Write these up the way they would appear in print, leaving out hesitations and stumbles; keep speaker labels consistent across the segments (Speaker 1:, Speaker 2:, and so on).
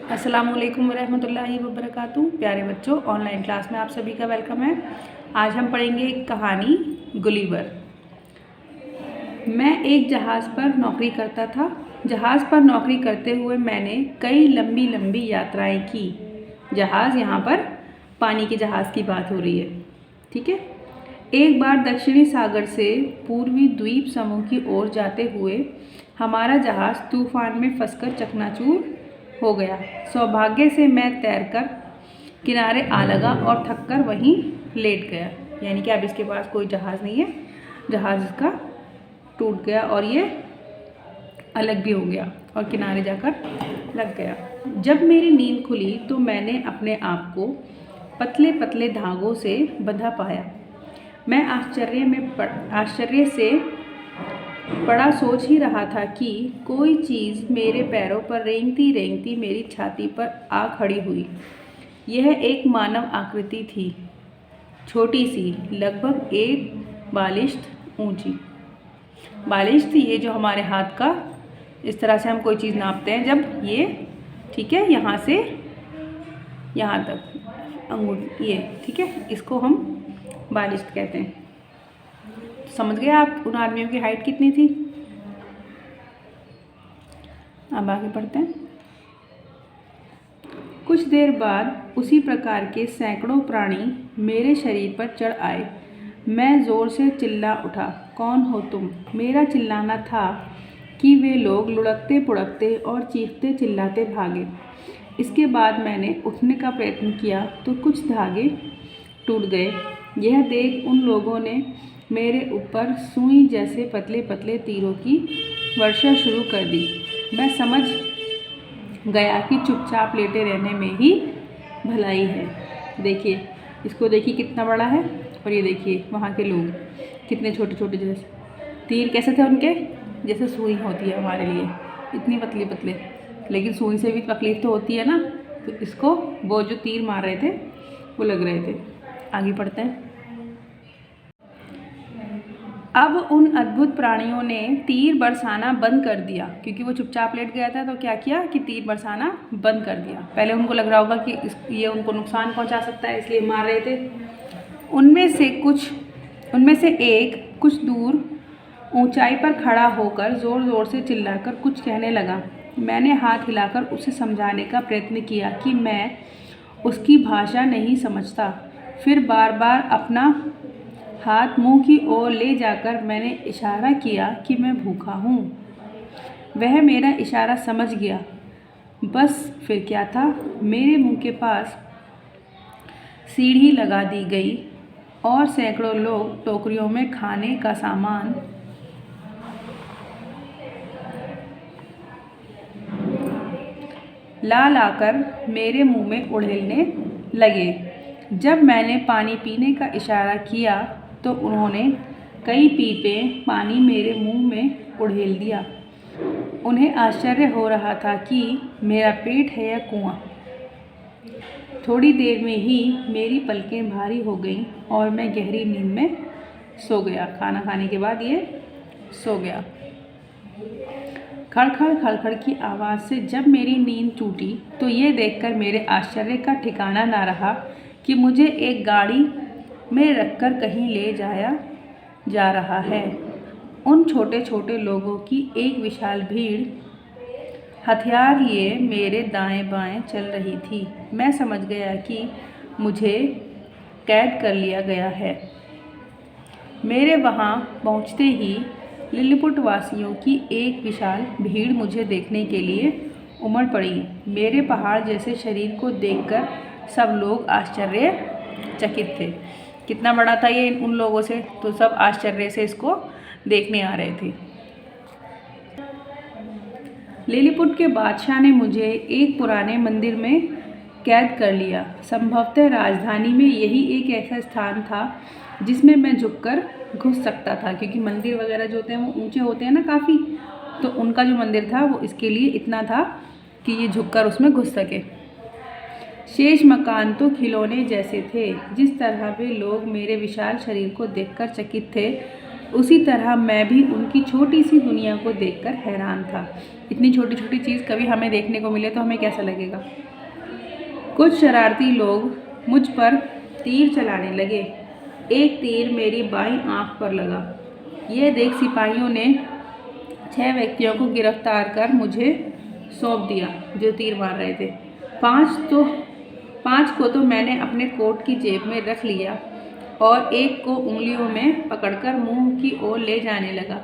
Speaker 1: अस्सलामुअलैकुम वरहमतुल्लाहि वबरकातुहू। प्यारे बच्चों, ऑनलाइन क्लास में आप सभी का वेलकम है। आज हम पढ़ेंगे एक कहानी, गुलिवर। मैं एक जहाज़ पर नौकरी करता था। जहाज़ पर नौकरी करते हुए मैंने कई लंबी लंबी यात्राएं की। जहाज़, यहाँ पर पानी के जहाज़ की बात हो रही है, ठीक है। एक बार दक्षिणी सागर से पूर्वी द्वीप समूह की ओर जाते हुए हमारा जहाज़ तूफान में फंसकर चकनाचूर हो गया। सौभाग्य से मैं तैरकर किनारे आ लगा और थककर वहीं लेट गया। यानी कि अब इसके पास कोई जहाज़ नहीं है, जहाज़ इसका टूट गया और ये अलग भी हो गया और किनारे जाकर लग गया। जब मेरी नींद खुली तो मैंने अपने आप को पतले पतले धागों से बंधा पाया। मैं आश्चर्य से बड़ा सोच ही रहा था कि कोई चीज़ मेरे पैरों पर रेंगती रेंगती मेरी छाती पर आ खड़ी हुई। यह एक मानव आकृति थी, छोटी सी, लगभग एक बालिश्त ऊंची। बालिश्त, ये जो हमारे हाथ का इस तरह से हम कोई चीज़ नापते हैं, जब ये, ठीक है, यहाँ से यहाँ तक अंगूठी, ये ठीक है, इसको हम बालिश्त कहते हैं। समझ गए आप उन आदमियों की हाइट कितनी थी। अब आगे पढ़ते हैं। कुछ देर बाद उसी प्रकार के सैकड़ों प्राणी मेरे शरीर पर चढ़ आए। मैं ज़ोर से चिल्ला उठा, कौन हो तुम? मेरा चिल्लाना था कि वे लोग लुढ़कते पुढ़कते और चीखते चिल्लाते भागे। इसके बाद मैंने उठने का प्रयत्न किया तो कुछ धागे टूट गए। यह देख उन लोगों ने मेरे ऊपर सुई जैसे पतले पतले तीरों की वर्षा शुरू कर दी। मैं समझ गया कि चुपचाप लेटे रहने में ही भलाई है। देखिए, इसको देखिए कितना बड़ा है, और ये देखिए वहाँ के लोग कितने छोटे छोटे, जैसे तीर कैसे थे उनके, जैसे सुई होती है हमारे लिए, इतनी पतली पतले। लेकिन सुई से भी तकलीफ तो होती है ना, तो इसको वो जो तीर मार रहे थे वो लग रहे थे। आगे पढ़ते हैं। अब उन अद्भुत प्राणियों ने तीर बरसाना बंद कर दिया, क्योंकि वो चुपचाप लेट गया था। तो क्या किया कि तीर बरसाना बंद कर दिया। पहले उनको लग रहा होगा कि ये उनको नुकसान पहुंचा सकता है, इसलिए मार रहे थे। उनमें से एक कुछ दूर ऊंचाई पर खड़ा होकर ज़ोर ज़ोर से चिल्लाकर कुछ कहने लगा। मैंने हाथ हिलाकर उसे समझाने का प्रयत्न किया कि मैं उसकी भाषा नहीं समझता। फिर बार बार अपना हाथ मुंह की ओर ले जाकर मैंने इशारा किया कि मैं भूखा हूँ। वह मेरा इशारा समझ गया। बस फिर क्या था, मेरे मुंह के पास सीढ़ी लगा दी गई और सैकड़ों लोग टोकरियों में खाने का सामान ला लाकर मेरे मुंह में उड़ेलने लगे। जब मैंने पानी पीने का इशारा किया तो उन्होंने कई पीपे पानी मेरे मुंह में उड़ेल दिया। उन्हें आश्चर्य हो रहा था कि मेरा पेट है या कुआं। थोड़ी देर में ही मेरी पलकें भारी हो गईं और मैं गहरी नींद में सो गया। खाना खाने के बाद ये सो गया। खड़खड़ खड़खड़ की आवाज़ से जब मेरी नींद टूटी तो ये देखकर मेरे आश्चर्य का ठिकाना ना रहा कि मुझे एक गाड़ी में रखकर कहीं ले जाया जा रहा है। उन छोटे छोटे लोगों की एक विशाल भीड़ हथियार लिए मेरे दाएं बाएं चल रही थी। मैं समझ गया कि मुझे कैद कर लिया गया है। मेरे वहाँ पहुँचते ही लिलीपुट वासियों की एक विशाल भीड़ मुझे देखने के लिए उमड़ पड़ी। मेरे पहाड़ जैसे शरीर को देखकर सब लोग आश्चर्यचकित थे। कितना बड़ा था ये उन लोगों से, तो सब आश्चर्य से इसको देखने आ रहे थे। लिलीपुट के बादशाह ने मुझे एक पुराने मंदिर में कैद कर लिया। संभवतः राजधानी में यही एक ऐसा स्थान था जिसमें मैं झुककर घुस सकता था, क्योंकि मंदिर वगैरह जो होते हैं वो ऊंचे होते हैं ना काफ़ी, तो उनका जो मंदिर था वो इसके लिए इतना था कि ये झुककर उसमें घुस सके। शेष मकान तो खिलौने जैसे थे। जिस तरह वे लोग मेरे विशाल शरीर को देखकर चकित थे, उसी तरह मैं भी उनकी छोटी सी दुनिया को देखकर हैरान था। इतनी छोटी छोटी चीज़ कभी हमें देखने को मिले तो हमें कैसा लगेगा। कुछ शरारती लोग मुझ पर तीर चलाने लगे। एक तीर मेरी बाईं आंख पर लगा। यह देख सिपाहियों ने 6 व्यक्तियों को गिरफ्तार कर मुझे सौंप दिया जो तीर मार रहे थे। 5 को तो मैंने अपने कोट की जेब में रख लिया और एक को उंगलियों में पकड़कर मुंह की ओर ले जाने लगा।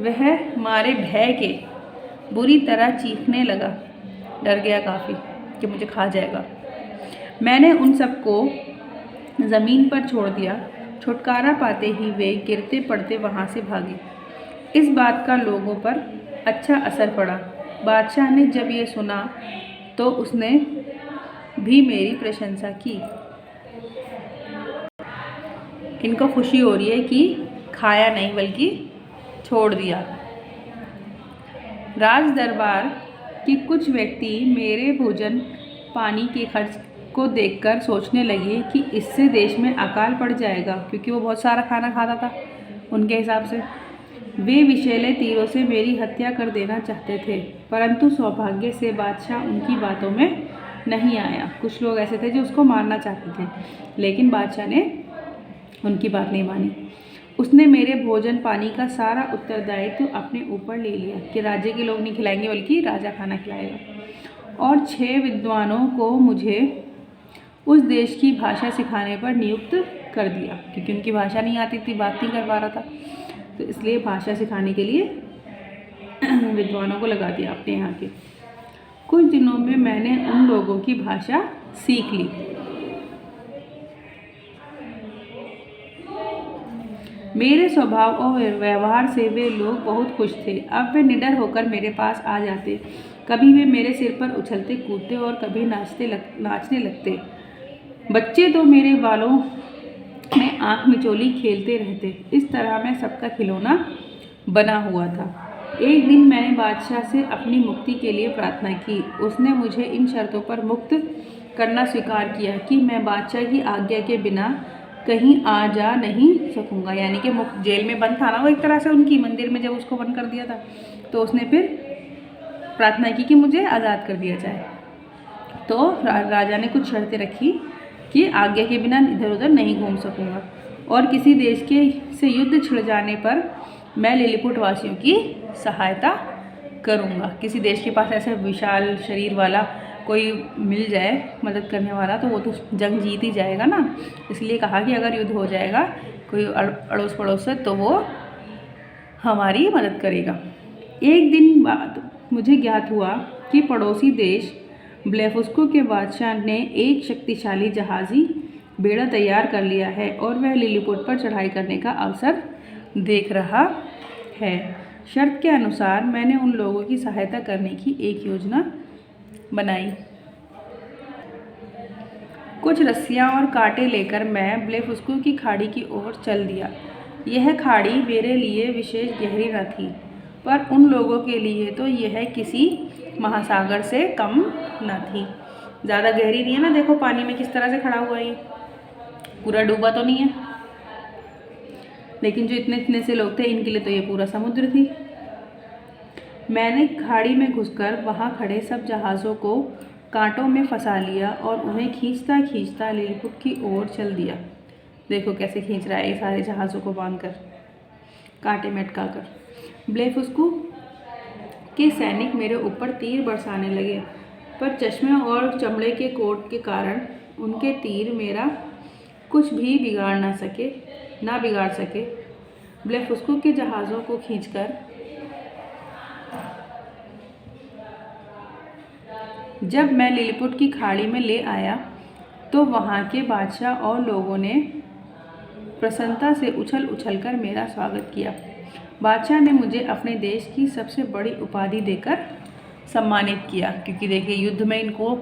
Speaker 1: वह मारे भय के बुरी तरह चीखने लगा। डर गया काफ़ी कि मुझे खा जाएगा। मैंने उन सबको ज़मीन पर छोड़ दिया। छुटकारा पाते ही वे गिरते पड़ते वहाँ से भागे। इस बात का लोगों पर अच्छा असर पड़ा। बादशाह ने जब ये सुना तो उसने भी मेरी प्रशंसा की। इनको खुशी हो रही है कि खाया नहीं बल्कि छोड़ दिया। राज दरबार के कुछ व्यक्ति मेरे भोजन पानी के खर्च को देखकर सोचने लगे कि इससे देश में अकाल पड़ जाएगा, क्योंकि वो बहुत सारा खाना खाता था उनके हिसाब से। वे विषैले तीरों से मेरी हत्या कर देना चाहते थे, परंतु सौभाग्य से बादशाह उनकी बातों में नहीं आया। कुछ लोग ऐसे थे जो उसको मारना चाहते थे, लेकिन बादशाह ने उनकी बात नहीं मानी। उसने मेरे भोजन पानी का सारा उत्तरदायित्व अपने ऊपर ले लिया कि राज्य के लोग नहीं खिलाएंगे बल्कि राजा खाना खिलाएगा। और 6 विद्वानों को मुझे उस देश की भाषा सिखाने पर नियुक्त कर दिया, क्योंकि उनकी भाषा नहीं आती थी, बात नहीं कर पा रहा था, तो इसलिए भाषा सिखाने के लिए विद्वानों को लगा दिया अपने यहाँ के। कुछ दिनों में मैंने उन लोगों की भाषा सीख ली। मेरे स्वभाव और व्यवहार से वे लोग बहुत खुश थे। अब वे निडर होकर मेरे पास आ जाते। कभी वे मेरे सिर पर उछलते कूदते और कभी नाचने लगते। बच्चे तो मेरे बालों में आँख मिचोली खेलते रहते। इस तरह मैं सबका खिलौना बना हुआ था। एक दिन मैंने बादशाह से अपनी मुक्ति के लिए प्रार्थना की। उसने मुझे इन शर्तों पर मुक्त करना स्वीकार किया कि मैं बादशाह की आज्ञा के बिना कहीं आ जा नहीं सकूंगा। यानी कि जेल में बंद था ना वो, एक तरह से उनकी मंदिर में जब उसको बंद कर दिया था, तो उसने फिर प्रार्थना की कि मुझे आज़ाद कर दिया जाए। तो राजा ने कुछ शर्तें रखी कि आज्ञा के बिना इधर उधर नहीं घूम सकूंगा, और किसी देश के से युद्ध छिड़ जाने पर मैं लिलीपुट वासियों की सहायता करूंगा। किसी देश के पास ऐसे विशाल शरीर वाला कोई मिल जाए मदद करने वाला, तो वो तो जंग जीत ही जाएगा ना। इसलिए कहा कि अगर युद्ध हो जाएगा कोई अड़ोस पड़ोस से, तो वो हमारी मदद करेगा। एक दिन बाद मुझे ज्ञात हुआ कि पड़ोसी देश ब्लेफुस्को के बादशाह ने एक शक्तिशाली जहाज़ी बेड़ा तैयार कर लिया है और वह लिलीपुट पर चढ़ाई करने का अवसर देख रहा है। शर्त के अनुसार मैंने उन लोगों की सहायता करने की एक योजना बनाई। कुछ रस्सियाँ और कांटे लेकर मैं ब्लेफुस्को की खाड़ी की ओर चल दिया। यह खाड़ी मेरे लिए विशेष गहरी न थी, पर उन लोगों के लिए तो यह किसी महासागर से कम न थी। ज़्यादा गहरी नहीं है ना, देखो पानी में किस तरह से खड़ा हुआ है, ये पूरा डूबा तो नहीं है, लेकिन जो इतने इतने से लोग थे इनके लिए तो ये पूरा समुद्र थी। मैंने खाड़ी में घुसकर वहाँ खड़े सब जहाज़ों को कांटों में फंसा लिया और उन्हें खींचता खींचता लिलीपुट की ओर चल दिया। देखो कैसे खींच रहा है ये सारे जहाज़ों को बांधकर, कांटे में अटकाकर। ब्लेफुस्को के सैनिक मेरे ऊपर तीर बरसाने लगे, पर चश्मे और चमड़े के कोट के कारण उनके तीर मेरा कुछ भी ना बिगाड़ सके। ब्लेफुस्को के जहाज़ों को खींचकर जब मैं लिलीपुट की खाड़ी में ले आया, तो वहाँ के बादशाह और लोगों ने प्रसन्नता से उछल उछलकर मेरा स्वागत किया। बादशाह ने मुझे अपने देश की सबसे बड़ी उपाधि देकर सम्मानित किया, क्योंकि देखिए युद्ध में इनको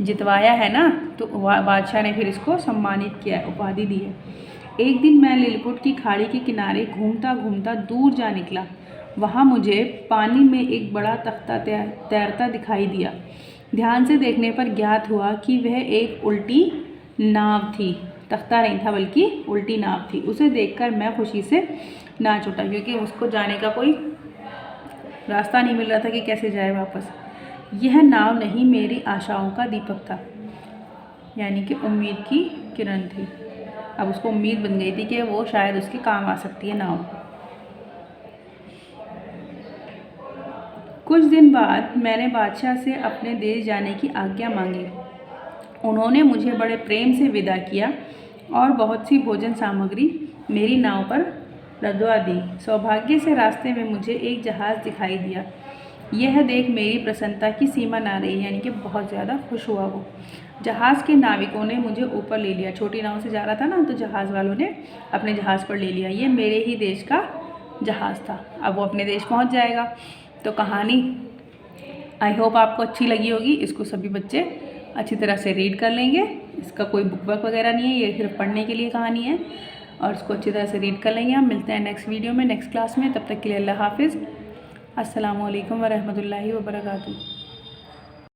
Speaker 1: जितवाया है ना, तो बादशाह ने फिर इसको सम्मानित किया, उपाधि दी है। एक दिन मैं लिलीपुट की खाड़ी के किनारे घूमता घूमता दूर जा निकला। वहाँ मुझे पानी में एक बड़ा तख्ता तैरता दिखाई दिया। ध्यान से देखने पर ज्ञात हुआ कि वह एक उल्टी नाव थी। तख्ता नहीं था बल्कि उल्टी नाव थी। उसे देखकर मैं खुशी से ना छूटा, क्योंकि उसको जाने का कोई रास्ता नहीं मिल रहा था कि कैसे जाए वापस। यह नाव नहीं मेरी आशाओं का दीपक था, यानी कि उम्मीद की किरण थी। अब उसको उम्मीद बन गई थी कि वो शायद उसके काम आ सकती है नाव। कुछ दिन बाद मैंने बादशाह से अपने देश जाने की आज्ञा मांगी। उन्होंने मुझे बड़े प्रेम से विदा किया और बहुत सी भोजन सामग्री मेरी नाव पर लदवा दी। सौभाग्य से रास्ते में मुझे एक जहाज़ दिखाई दिया। यह देख मेरी प्रसन्नता की सीमा ना रही, यानी कि बहुत ज़्यादा खुश हुआ वो। जहाज़ के नाविकों ने मुझे ऊपर ले लिया। छोटी नाव से जा रहा था ना, तो जहाज़ वालों ने अपने जहाज़ पर ले लिया। ये मेरे ही देश का जहाज़ था। अब वो अपने देश पहुंच जाएगा। तो कहानी आई होप आपको अच्छी लगी होगी। इसको सभी बच्चे अच्छी तरह से रीड कर लेंगे। इसका कोई बुक वर्क वगैरह नहीं है, ये सिर्फ पढ़ने के लिए कहानी है, और इसको अच्छी तरह से रीड कर लेंगे। हम मिलते हैं नेक्स्ट वीडियो में, नेक्स्ट क्लास में। तब तक के लिए अल्लाह हाफिज़। अस्सलामु अलैकुम वरहमतुल्लाहि वबरकातुहू।